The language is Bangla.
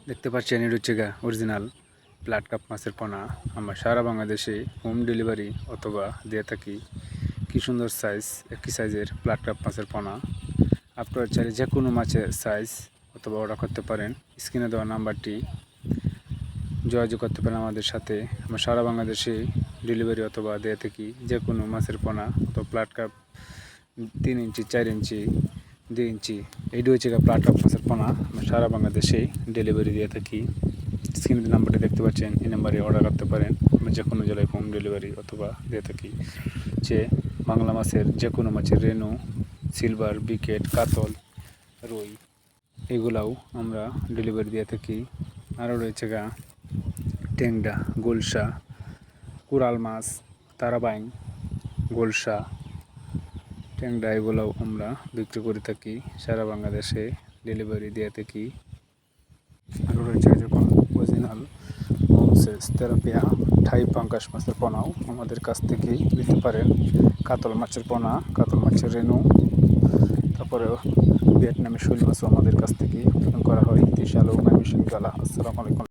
দেখতে পাচ্ছেন এটা হচ্ছে অরিজিনাল প্লাট কাপ মাছের পোনা। আমরা সারা বাংলাদেশে হোম ডেলিভারি অথবা দিয়ে থাকি। কি সুন্দর সাইজ, একই সাইজের প্লাট কাপ মাছের পোনা। আপনারা চাইলে যে কোনো মাছের সাইজ অথবা অর্ডার করতে পারেন। স্ক্রিনে দেওয়া নাম্বারটি যোগাযোগ করতে পারেন আমাদের সাথে। আমরা সারা বাংলাদেশে ডেলিভারি অথবা দিয়ে থাকি। যে কোনো মাছের পোনা অথবা প্লাট কাপ 3 ইঞ্চি, 4 ইঞ্চি, 2 ইঞ্চি, এইটা হচ্ছে প্লাট কাপ মাছের পোনা। আমরা সারা বাংলাদেশে ডেলিভারি দিয়ে থাকি। স্ক্রিনে নাম্বারটি দেখতে পাচ্ছেন, এই নাম্বারে অর্ডার করতে পারেন। আমরা যে কোনো জেলায় হোম ডেলিভারি অথবা দিয়ে থাকি। যে বাংলা মাছের যে কোনো মাছের রেনু, সিলভার, বিকেট, কাতল, রুই এগুলাও আমরা ডেলিভারি দিয়ে থাকি। আরও রয়েছে ট্যাংরা, গোলসা, কুরাল মাছ, তারাবাইন, গোলসা, ট্যাংরা এগুলোও আমরা বিক্রি করে থাকি। সারা বাংলাদেশে ডেলিভারি দিয়ে থাকি। আরও রয়েছে যখন অরিজিনাল মৌসেস, তেলাপিয়া, থাই পাঙ্গাস মাছের পোনাও আমাদের কাছ থেকেই নিতে পারেন। কাতল মাছের পোনা, কাতল মাছের রেনু, তারপরে ভিয়েতনামি শৈল মাছও আমাদের কাছ থেকেই উৎপাদন করা হয়। 30 আলো, ময়মনসিংহ, গালা। আসসালামু আলাইকুম।